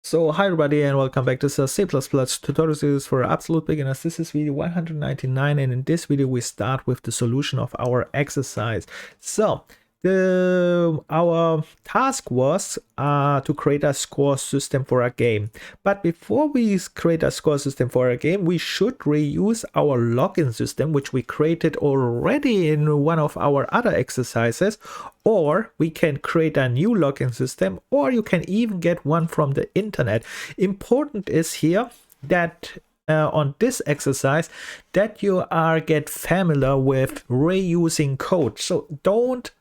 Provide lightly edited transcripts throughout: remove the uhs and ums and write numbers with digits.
So hi everybody and welcome back to the C++ tutorial series for absolute beginners. This is video 199 and in this video we start with the solution of our exercise. So our task was to create a score system for a game. But before we create a score system for a game, we should reuse our login system, which we created already in one of our other exercises, or we can create a new login system, or you can even get one from the internet. Important is here that on this exercise that you get familiar with reusing code. So don't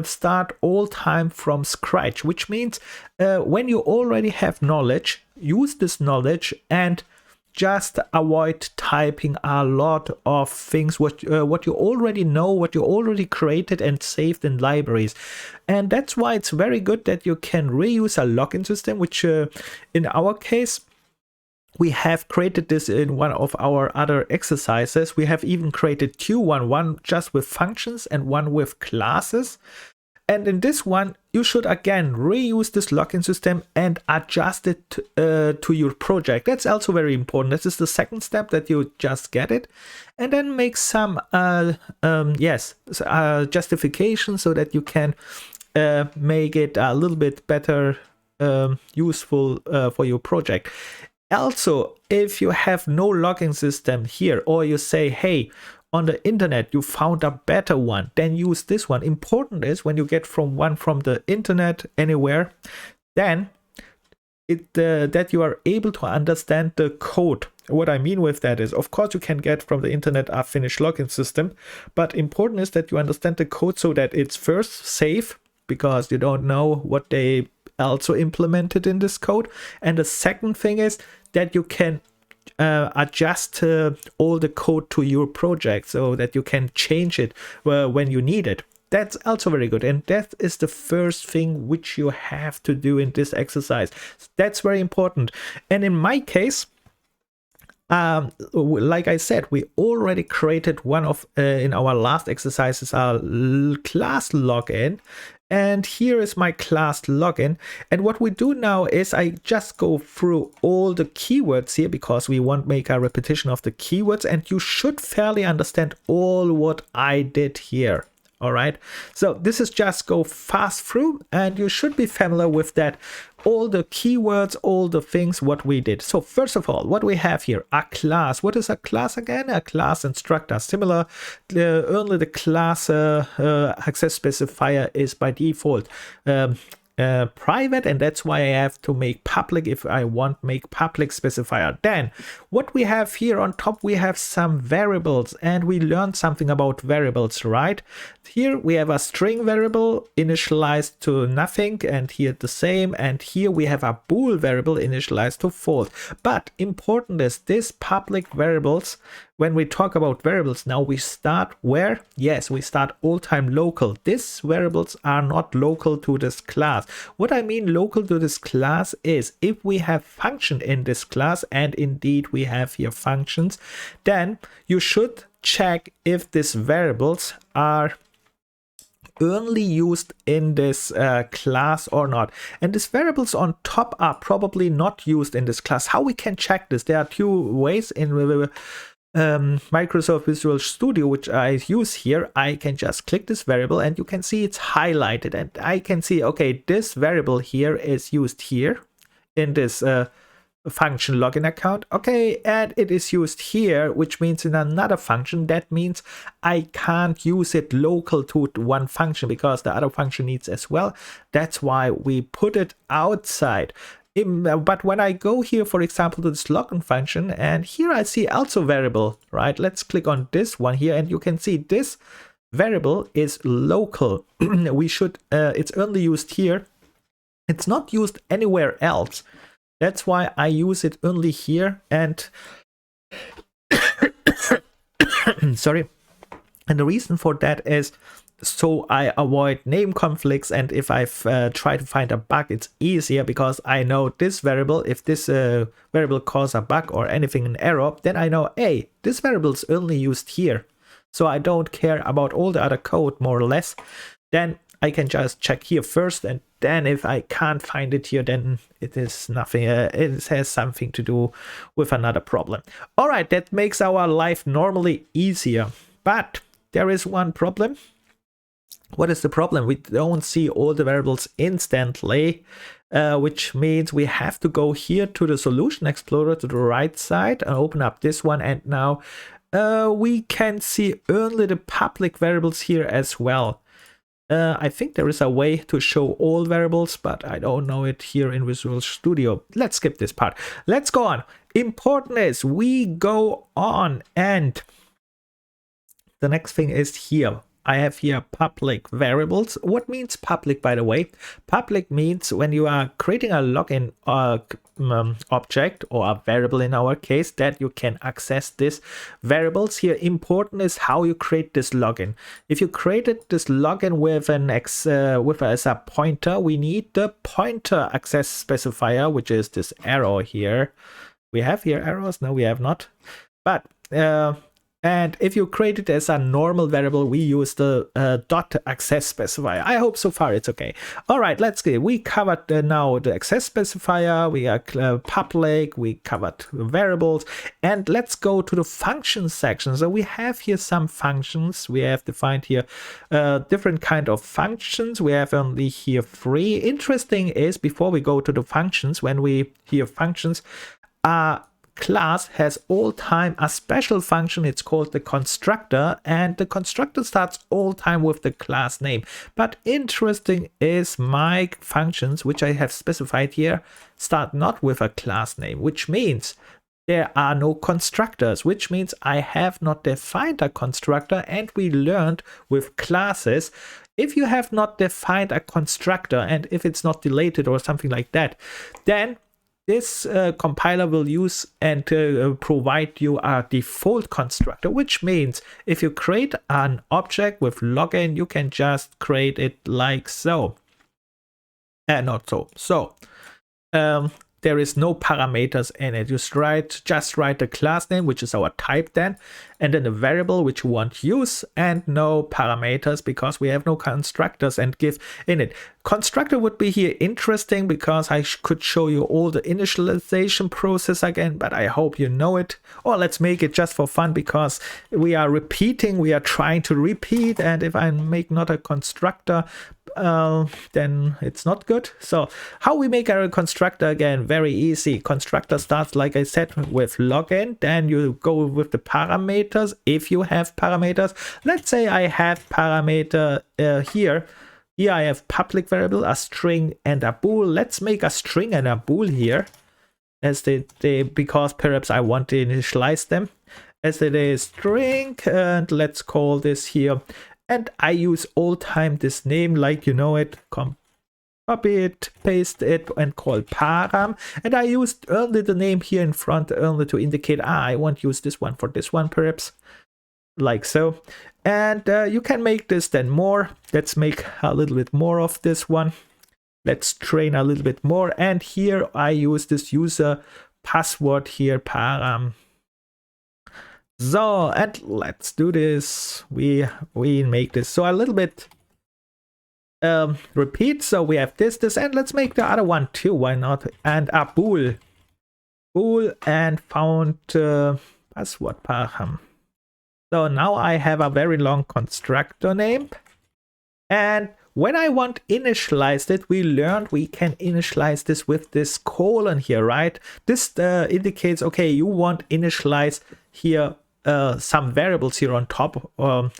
start all time from scratch, which means when you already have knowledge, use this knowledge and just avoid typing a lot of things what you already know, what you already created and saved in libraries. And that's why it's very good that you can reuse a login system, which in our case we have created this in one of our other exercises. We have even created two, one just with functions and one with classes. And in this one, you should again reuse this login system and adjust it to your project. That's also very important. This is the second step, that you just get it and then make some justification so that you can make it a little bit better useful for your project. Also, if you have no login system here, or you say, hey, on the internet you found a better one, then use this one. Important is when you get from the internet anywhere, then that you are able to understand the code. What I mean with that is, of course, you can get from the internet a finished login system, but important is that you understand the code so that it's first safe, because you don't know what they also implemented in this code. And the second thing is that you can adjust all the code to your project so that you can change it when you need it. That's also very good. And that is the first thing which you have to do in this exercise. That's very important. And in my case, like I said, we already created one of in our last exercises a class login. And here is my class login. And what we do now is I just go through all the keywords here, because we won't make a repetition of the keywords, and you should fairly understand all what I did here. All right, so this is just go fast through and you should be familiar with that, all the keywords, all the things what we did. So first of all, what we have here, a class. What is a class again? A class instructor. Similar, only the class access specifier is by default private, and that's why I have to make public if I want make public specifier. Then what we have here on top, we have some variables, and we learned something about variables, right? Here we have a string variable initialized to nothing, and here the same, and here we have a bool variable initialized to false. But important is this public variables. When we talk about variables now, we start where? Yes, we start all time local. These variables are not local to this class. What I mean local to this class is if we have function in this class, and indeed we have here functions, then you should check if these variables are only used in this class or not. And these variables on top are probably not used in this class. How we can check this? There are two ways in Microsoft Visual Studio, which I use here. I can just click this variable and you can see it's highlighted, and I can see, okay, this variable here is used here in this function login account. Okay, and it is used here, which means in another function. That means I can't use it local to one function because the other function needs as well. That's why we put it outside. But when I go here, for example, to this login function, and here I see also variable, right? Let's click on this one here, and you can see this variable is local. We should, it's only used here. It's not used anywhere else. That's why I use it only here. And sorry. And the reason for that is so I avoid name conflicts, and if I try to find a bug, it's easier because I know this variable. If this variable causes a bug or anything, an error, then I know, hey, this variable is only used here, so I don't care about all the other code more or less. Then I can just check here first, and then if I can't find it here, then it is nothing. It has something to do with another problem. All right, that makes our life normally easier. But there is one problem. What is the problem? We don't see all the variables instantly, which means we have to go here to the Solution Explorer to the right side and open up this one. And now we can see only the public variables here as well. I think there is a way to show all variables, but I don't know it here in Visual Studio. Let's skip this part. Let's go on. Important is we go on, and the next thing is here. I have here public variables. What means public, by the way? Public means when you are creating a login object, or a variable in our case, that you can access these variables here. Important is how you create this login. If you created this login with an as a pointer, we need the pointer access specifier, which is this arrow here. We have here arrows. No, we have not. But and if you create it as a normal variable, we use the dot access specifier. I hope so far it's okay. All right, let's go. We covered now the access specifier. We are public. We covered variables. And let's go to the function section. So we have here some functions. We have defined here different kind of functions. We have only here 3. Interesting is, before we go to the functions, when we hear functions, class has all time a special function. It's called the constructor, and the constructor starts all time with the class name. But interesting is, my functions, which I have specified here, start not with a class name, which means there are no constructors, which means I have not defined a constructor. And we learned with classes, if you have not defined a constructor, and if it's not deleted or something like that, then this compiler will use and provide you a default constructor, which means if you create an object with login, you can just create it like so. And not so. So there is no parameters in it. You just write the class name, which is our type then, and then the variable which you want to use, and no parameters because we have no constructors and give in it. Constructor would be here interesting because I could show you all the initialization process again, but I hope you know it. Or let's make it just for fun because we are repeating, we are trying to repeat, and if I make not a constructor, then it's not good. So how we make our constructor again? Very easy. Constructor starts, like I said, with login. Then you go with the parameters if you have parameters. Let's say I have parameter here. Here I have public variable, a string and a bool. Let's make a string and a bool here, as because perhaps I want to initialize them. As it is string, and let's call this here. And I use all time this name like you know it. Copy it, paste it, and call param. And I used only the name here in front only to indicate, I want to use this one for this one perhaps. Like so. And you can make this then more. Let's make a little bit more of this one. Let's train a little bit more. And here I use this user password here, param. So, and let's do this. We make this so a little bit repeat. So we have this, and let's make the other one too. Why not? And a bool and found password param. So now I have a very long constructor name, and when I want initialized it, we learned we can initialize this with this colon here, right? This indicates, okay, you want initialize here some variables here on top,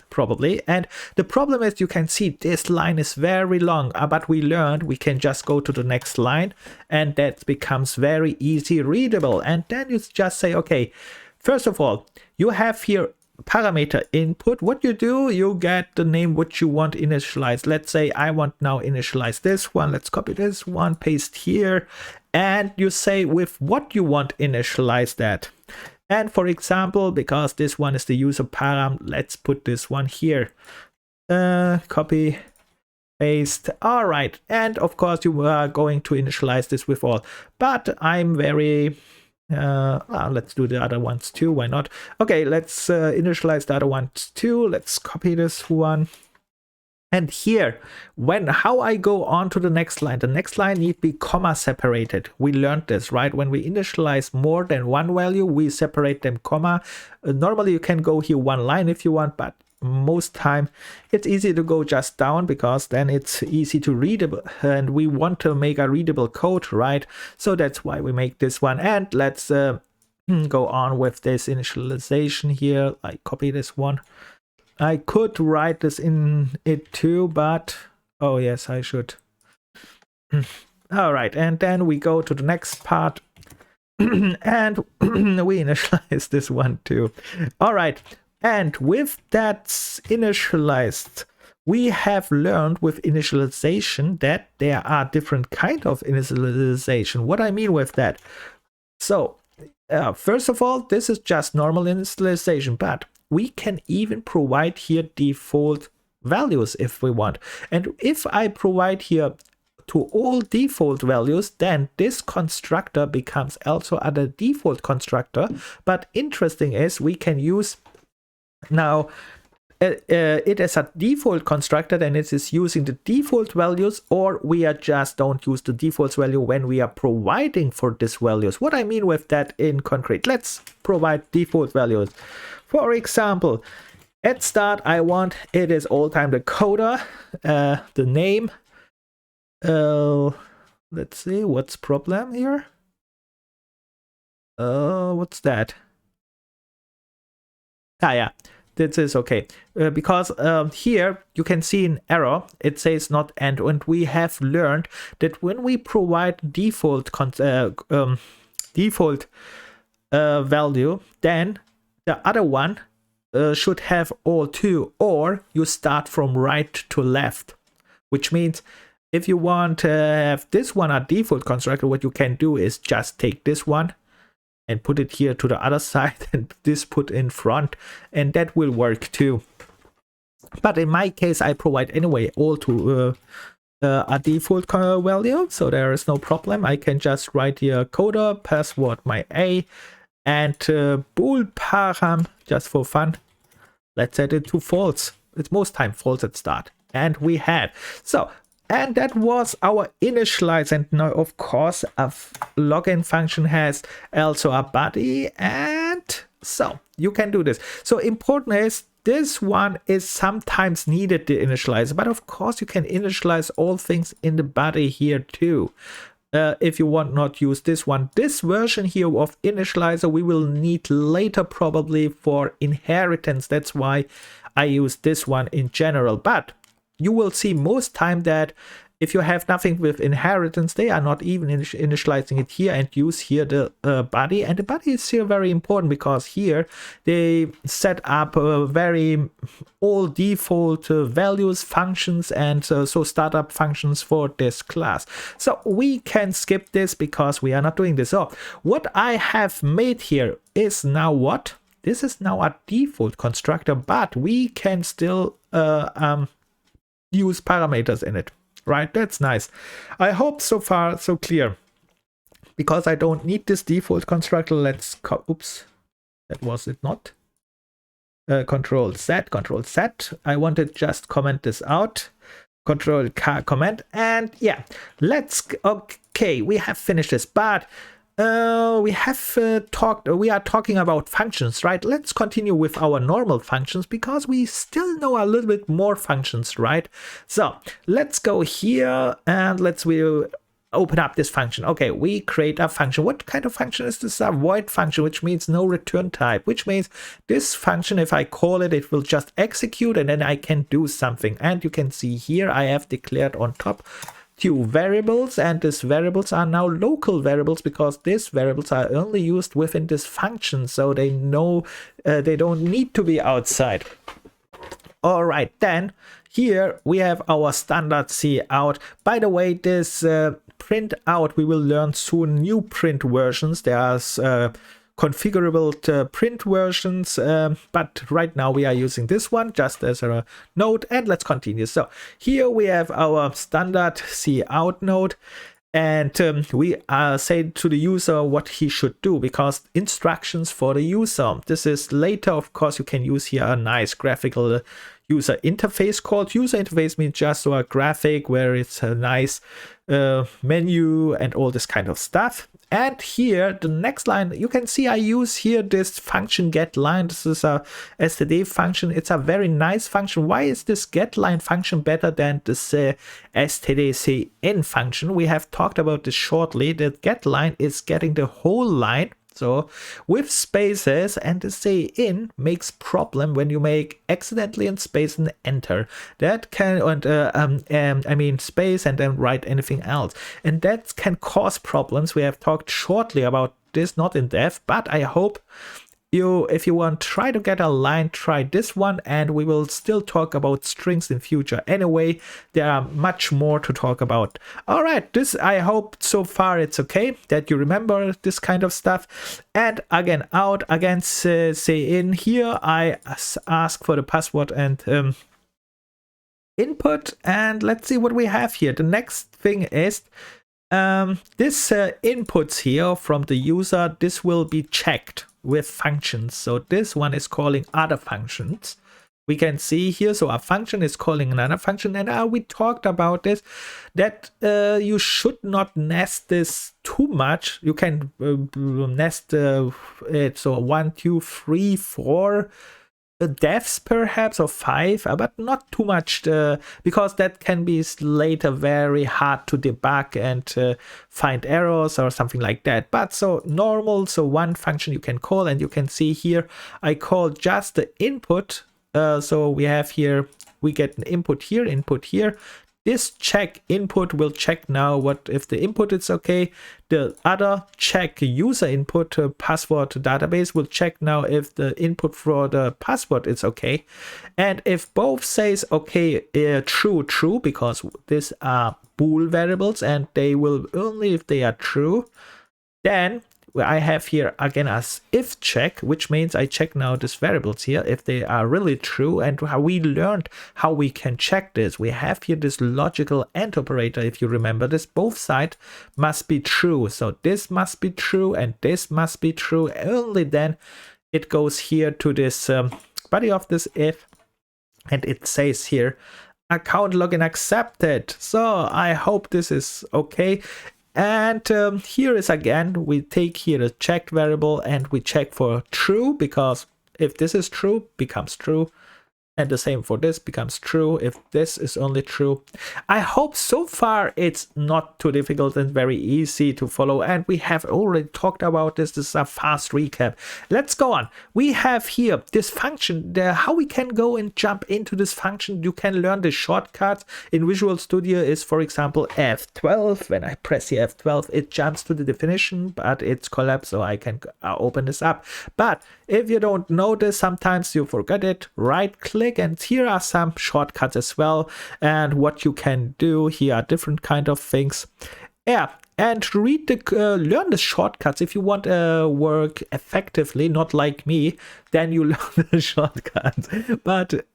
probably. And the problem is, you can see this line is very long, but we learned we can just go to the next line, and that becomes very easy readable. And then you just say, okay, first of all, you have here parameter input. What you do, you get the name which you want initialized. Let's say I want now initialize this one. Let's copy this one, paste here, and you say with what you want initialize that. And for example, because this one is the user param, let's put this one here. Copy, paste. All right. And of course, you are going to initialize this with all. But I'm very... let's do the other ones too. Why not? Okay, let's initialize the other ones too. Let's copy this one. And here, how I go on to the next line need to be comma separated. We learned this, right? When we initialize more than one value, we separate them comma. Normally you can go here one line if you want, but most time it's easy to go just down because then it's easy to readable, and we want to make a readable code, right? So that's why we make this one. And let's go on with this initialization here. I copy this one. I could write this in it too, but oh yes, I should. All right, and then we go to the next part and we initialize this one too. All right, and with that initialized, we have learned with initialization that there are different kind of initialization. What I mean with that? So first of all, this is just normal initialization, but we can even provide here default values if we want. And if I provide here to all default values, then this constructor becomes also a default constructor. But interesting is we can use now it as a default constructor, then it is using the default values, or we are just don't use the default value when we are providing for these values. What I mean with that in concrete, let's provide default values. For example, at start I want it is all time the coder, the name. Let's see what's problem here. What's that? Ah, yeah. This is okay, because here you can see an error. It says not end, and we have learned that when we provide default value, then the other one should have all two, or you start from right to left, which means if you want to have this one a default constructor, what you can do is just take this one and put it here to the other side and this put in front, and that will work too. But in my case, I provide anyway all to a default value, so there is no problem. I can just write here coder, password my A, and bool param, just for fun. Let's set it to false. It's most time false at start. And we have. So, and that was our initialize. And now, of course, a login function has also a body. And so you can do this. So important is this one is sometimes needed to initialize. But of course, you can initialize all things in the body here too. If you want not use this one. This version here of initializer we will need later probably for inheritance. That's why I use this one in general. But you will see most time that if you have nothing with inheritance, they are not even initializing it here and use here the body. And the body is here very important because here they set up very all default values, functions, and so startup functions for this class. So we can skip this because we are not doing this. So what I have made here is now what? This is now a default constructor, but we can still use parameters in it, right? That's nice. I hope so far so clear, because I don't need this default constructor. Let's oops, that was it not. Control Z. I wanted just comment this out. Control K comment, and yeah, let's okay, we have finished this, but we are talking about functions, right? Let's continue with our normal functions because we still know a little bit more functions, right? So let's go here and let's open up this function. Okay, we create a function. What kind of function is this? A void function, which means no return type, which means this function, if I call it, it will just execute and then I can do something. And you can see here I have declared on top two variables, and these variables are now local variables because these variables are only used within this function, so they know they don't need to be outside. All right, then here we have our standard cout. By the way, this print out, we will learn soon new print versions. There's configurable print versions, but right now we are using this one just as a note, and let's continue. So here we have our standard cout node, and we say to the user what he should do, because instructions for the user. This is later, of course, you can use here a nice graphical user interface called. User interface means just so a graphic where it's a nice menu and all this kind of stuff. And here, the next line, you can see I use here this function getLine. This is a std function. It's a very nice function. Why is this getLine function better than this stdcin function? We have talked about this shortly. The getLine is getting the whole line. So with spaces, and the say in makes problem when you make accidentally in space and enter. That can, I mean space and then write anything else. And that can cause problems. We have talked shortly about this, not in depth, but I hope you, if you want, try to get a line, try this one, and we will still talk about strings in future. Anyway, there are much more to talk about. All right, this, I hope so far it's okay that you remember this kind of stuff. And again, out against say in here, I ask for the password and input, and let's see what we have here. The next thing is this inputs here from the user. This will be checked with functions. So this one is calling other functions. We can see here, so a function is calling another function, and we talked about this, that you should not nest this too much. You can nest it, so 1, 2, 3, 4 devs perhaps, or 5, but not too much, because that can be later very hard to debug and find errors or something like that. But so normal, so one function you can call, and you can see here I call just the input. So we have here, we get an input here. This check input will check now what if the input is okay. The other check user input password database will check now if the input for the password is okay. And if both says okay, true, because these are bool variables and they will only if they are true, then I have here again as if check, which means I check now these variables here if they are really true. And how we learned how we can check this, we have here this logical AND operator. If you remember this, both sides must be true. So this must be true and this must be true. Only then it goes here to this body of this if, and it says here account login accepted. So I hope this is okay. And here is again, we take here a checked variable and we check for true, because if this is true, becomes true. And the same for this becomes true if this is only true. I hope so far it's not too difficult and very easy to follow. And we have already talked about this. This is a fast recap. Let's go on. We have here this function, how we can go and jump into this function. You can learn the shortcuts in Visual Studio is, for example, F12. When I press the F12, it jumps to the definition, but it's collapsed, so I can open this up. But if you don't know this, sometimes you forget it, right click, and here are some shortcuts as well, and what you can do. Here are different kind of things. Yeah, and read the learn the shortcuts if you want to work effectively, not like me, then you learn the shortcuts. But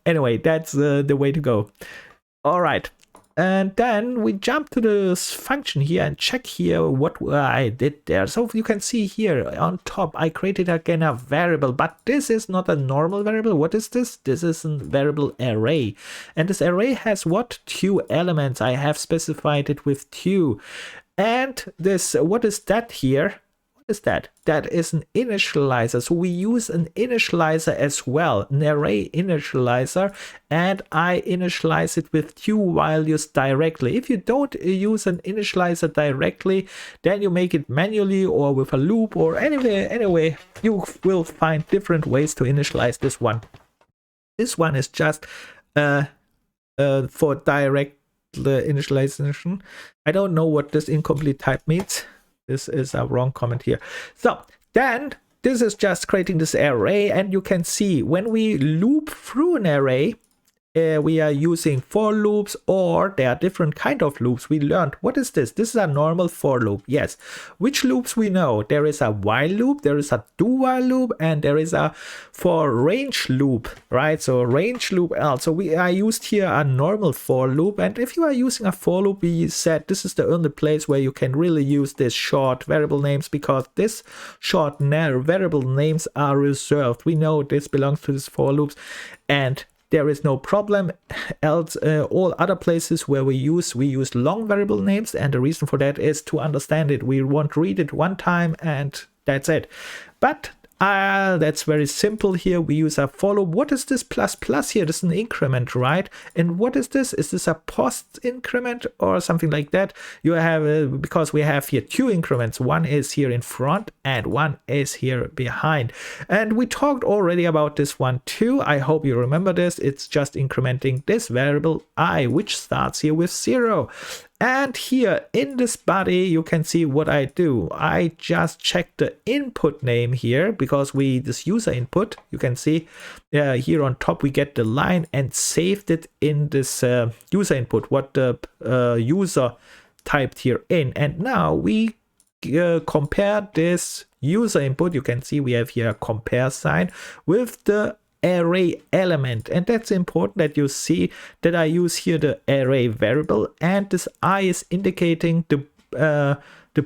anyway, that's the way to go. All right. And then we jump to this function here and check here what I did there. So you can see here on top, I created again a variable, but this is not a normal variable. What is this? This is a variable array. And this array has what? 2 elements. I have specified it with 2. And this, what is that here? Is that is an initializer. So we use an initializer as well, an array initializer, and I initialize it with 2 values directly. If you don't use an initializer directly, then you make it manually or with a loop or anyway you will find different ways to initialize this one. This one is just for direct initialization. I don't know what this incomplete type means. This is a wrong comment here. So then this is just creating this array, and you can see when we loop through an array, we are using for loops, or there are different kind of loops. We learned, what is this? This is a normal for loop. Yes. Which loops we know? There is a while loop, there is a do while loop, and there is a for range loop, right? So range loop else. So I used here a normal for loop, and if you are using a for loop, we said this is the only place where you can really use this short variable names, because this short variable names are reserved. We know this belongs to this for loops, and there is no problem. Else all other places where we use long variable names, and the reason for that is to understand it. We won't read it one time and that's it. But that's very simple here. We use a follow. What is this plus plus here? This is an increment, right? And what is this? Is this a post increment or something like that? You have because we have here two increments. One is here in front and one is here behind. And we talked already about this one too. I hope you remember this. It's just incrementing this variable I, which starts here with 0. And here in this body, you can see what I do. I just check the input name here because this user input, you can see here on top, we get the line and saved it in this user input, what the user typed here in. And now we compare this user input. You can see we have here a compare sign with the array element, and that's important that you see that I use here the array variable, and this I is indicating the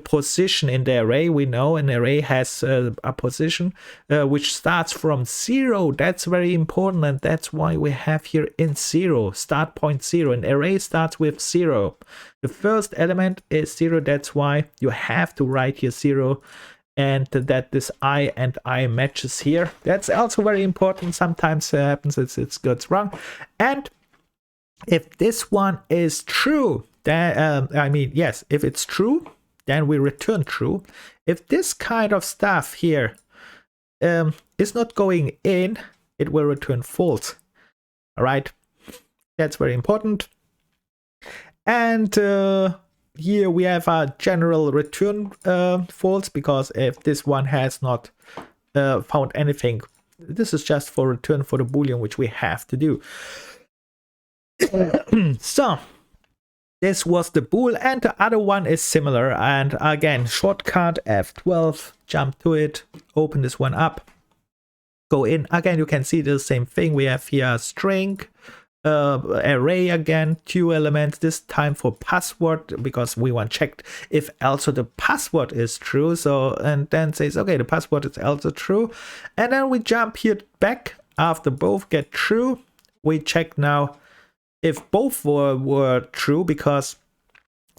position in the array. We know an array has a position which starts from 0. That's very important, and that's why we have here in 0 start point 0. An array starts with 0. The first element is 0. That's why you have to write here 0. And that this I and I matches here. That's also very important. Sometimes happens it gets wrong. And if this one is true, then yes, if it's true, then we return true. If this kind of stuff here is not going in, it will return false. All right, that's very important. And here we have a general return false, because if this one has not found anything, this is just for return for the boolean which we have to do. So this was the bool, and the other one is similar. And again, shortcut F12, jump to it, open this one up, go in. Again, you can see the same thing. We have here a string, array again, 2 elements, this time for password, because we want checked if also the password is true. So, and then says, okay, the password is also true. And then we jump here back after both get true. We check now if both were true, because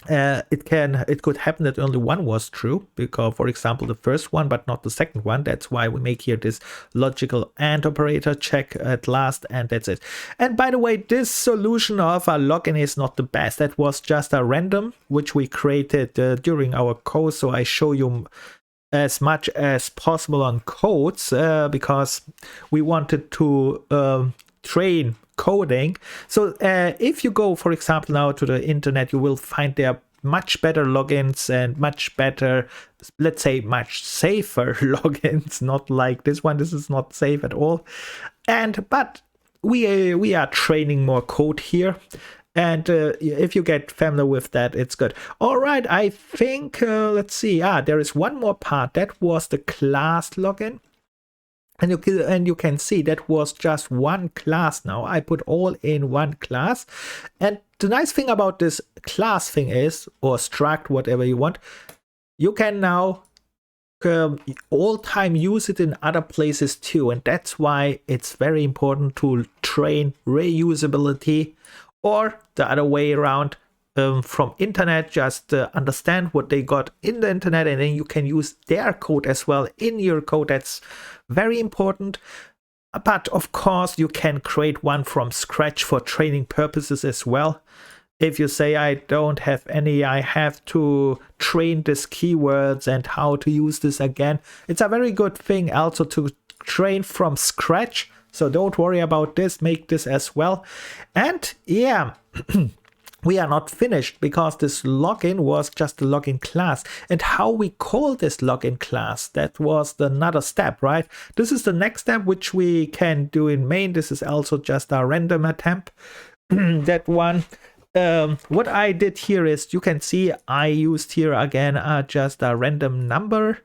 it could happen that only one was true, because for example the first one but not the second one. That's why we make here this logical AND operator, check at last, and that's it. And by the way, this solution of a login is not the best. That was just a random which we created during our code, so I show you as much as possible on codes because we wanted to train coding. So if you go, for example, now to the internet, you will find there much better logins and much better, let's say much safer logins, not like this one. This is not safe at all. But we are training more code here. And if you get familiar with that, it's good. All right, I think, let's see. There is one more part. That was the class login. And you can see that was just one class now. I put all in one class. And the nice thing about this class thing is, or struct, whatever you want, you can now all time use it in other places too. And that's why it's very important to train reusability, or the other way around, from internet, just understand what they got in the internet, and then you can use their code as well in your code. That's very important. But of course, you can create one from scratch for training purposes as well. If you say, I don't have any, I have to train these keywords and how to use this again, it's a very good thing also to train from scratch. So don't worry about this, make this as well. And yeah, we are not finished, because this login was just a login class. And how we call this login class, that was another step, right? This is the next step which we can do in main. This is also just a random attempt. That one. What I did here is, you can see I used here again just a random number.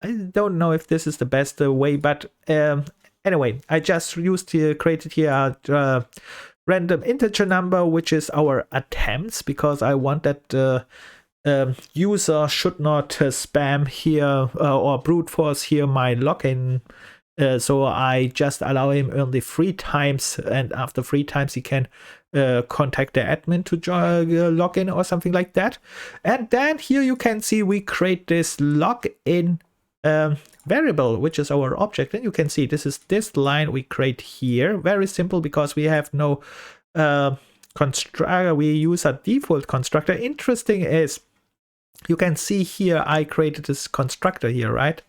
I don't know if this is the best way, but anyway, I just created here a random integer number, which is our attempts, because I want that the user should not spam here or brute force here my login So I just allow him only 3 times, and after 3 times he can contact the admin to log in or something like that. And then here you can see we create this login variable, which is our object. And you can see this is this line we create here. Very simple, because we have no constructor. We use a default constructor. Interesting is you can see here I created this constructor here, right?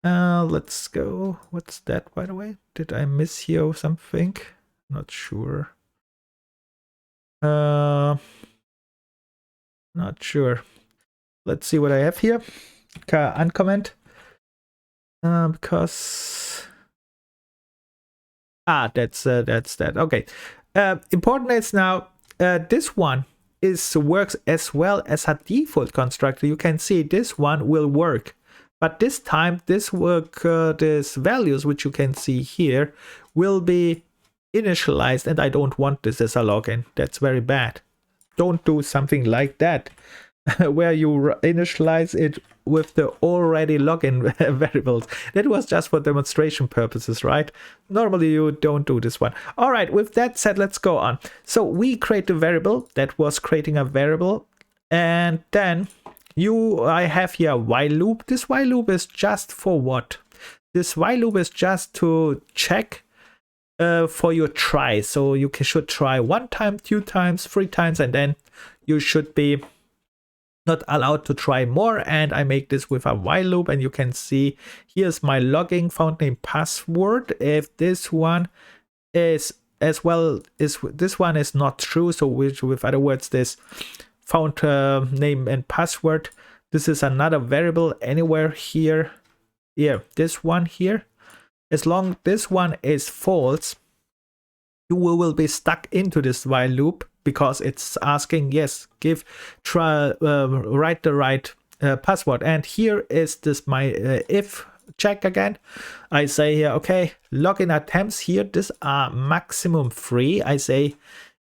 Let's go. What's that, by the way? Did I miss here something? Not sure. Not sure. Let's see what I have here. Uncomment. Because that's that. Okay. Important is now this one works as well as a default constructor. You can see this one will work. But this time, this values, which you can see here, will be initialized, and I don't want this as a login. That's very bad. Don't do something like that, where you initialize it with the already login variables. That was just for demonstration purposes, right? Normally you don't do this one. All right, with that said, let's go on. So we create a variable that was creating a variable, and then I have here a while loop. This while loop is just for what? This while loop is just to check for your try. So you should try 1 time, 2 times, 3 times, and then you should be not allowed to try more. And I make this with a while loop, and you can see here's my login found name password. If this one is this one is not true, so with other words, this found name and password, this is another variable anywhere here. Yeah, this one here. As long this one is false, you will be stuck into this while loop, because it's asking, yes, write the right password. And here is this my if check again. I say here, okay, login attempts here, these are maximum 3. I say,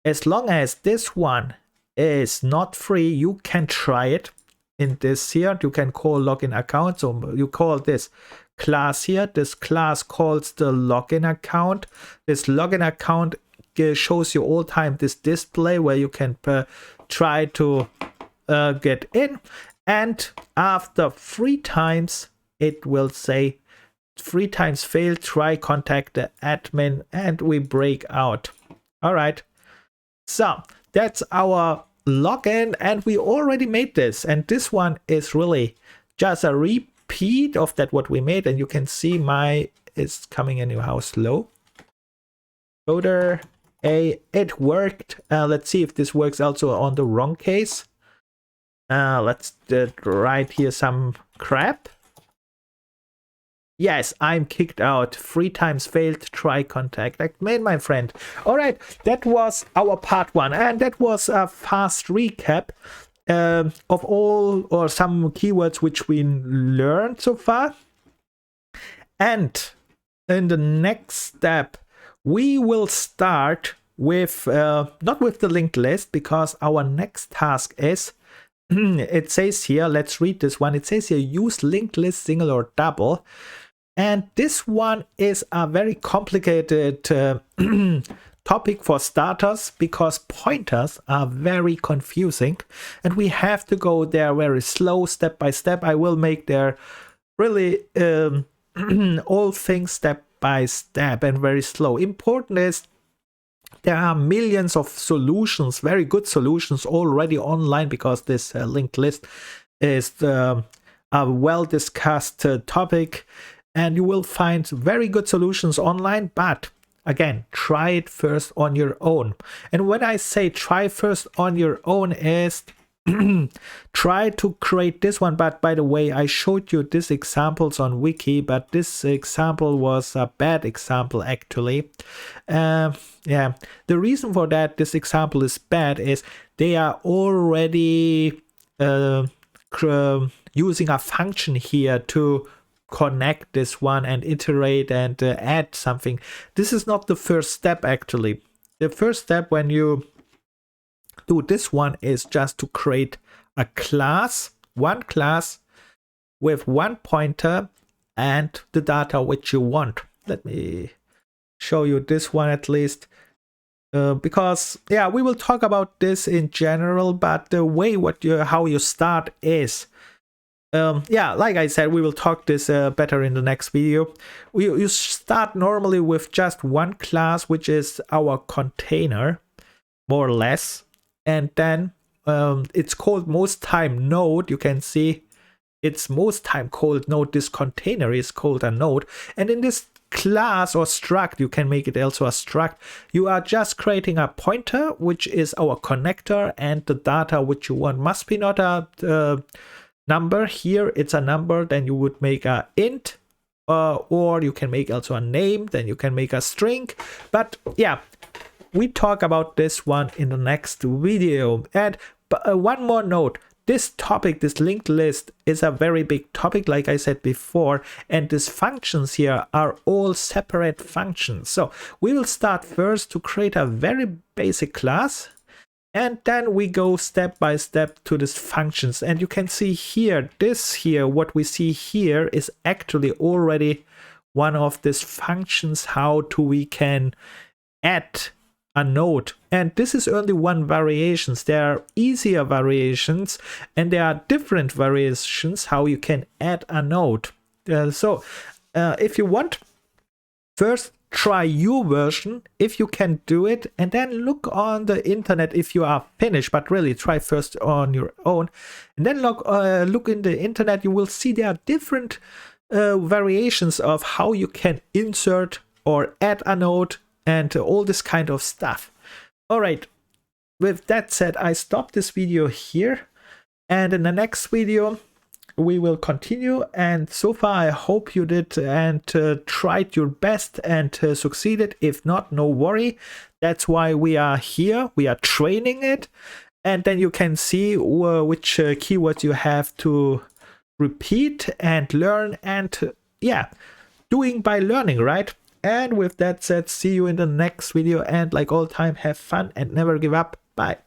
as long as this one is not free, you can try it. In this here, you can call login account. So you call this class here. This class calls the login account. This login account shows you all time this display where you can try to get in. And after 3 times, it will say 3 times failed, try contact the admin, and we break out. All right. So that's our login, and we already made this. And this one is really just a repeat of that what we made. And you can see it's coming in how slow. Coder A, it worked. Let's see if this works also on the wrong case. Let's write here some crap. Yes, I'm kicked out. 3 times failed, try contact. I made my friend. All right, that was our part 1. And that was a fast recap of all or some keywords which we learned so far. And in the next step, we will start with, not with the linked list, because our next task is, it says here, let's read this one. It says here, use linked list single or double. And this one is a very complicated topic for starters, because pointers are very confusing and we have to go there very slow, step by step. I will make there really all things step by step and very slow. Important is there are millions of solutions, very good solutions already online, because this linked list is a well discussed topic. And you will find very good solutions online, but again, try it first on your own. And when I say try first on your own is try to create this one. But by the way, I showed you these examples on Wiki, but this example was a bad example actually. Yeah, the reason for that this example is bad is they are already using a function here to connect this one and iterate and add something. This is not the first step actually. The first step when you do this one is just to create a class, one class with one pointer, and the data which you want. Let me show you this one at least. Because yeah, we will talk about this in general, but the way how you start is yeah, like I said, we will talk this better in the next video. You start normally with just one class, which is our container, more or less, and then it's called most time node. You can see it's most time called node. This container is called a node, and in this class or struct, you can make it also a struct, you are just creating a pointer, which is our connector, and the data which you want must be not a number. Here it's a number, then you would make a int, or you can make also a name, then you can make a string. But yeah, we talk about this one in the next video. And one more note, this topic, this linked list, is a very big topic, like I said before, and these functions here are all separate functions. So we will start first to create a very basic class, and then we go step by step to these functions. And you can see here, what we see here is actually already one of these functions, how we can add a node. And this is only one variations. There are easier variations, and there are different variations how you can add a node. So if you want, first try your version if you can do it, and then look on the internet if you are finished. But really try first on your own, and then look in the internet. You will see there are different variations of how you can insert or add a node and all this kind of stuff. All right, with that said, I stop this video here, and in the next video we will continue. And so far I hope you did and tried your best and succeeded. If not, no worry, that's why we are here. We are training it, and then you can see which keywords you have to repeat and learn, and yeah, doing by learning, right? And with that said, see you in the next video, and like all time, have fun and never give up. Bye.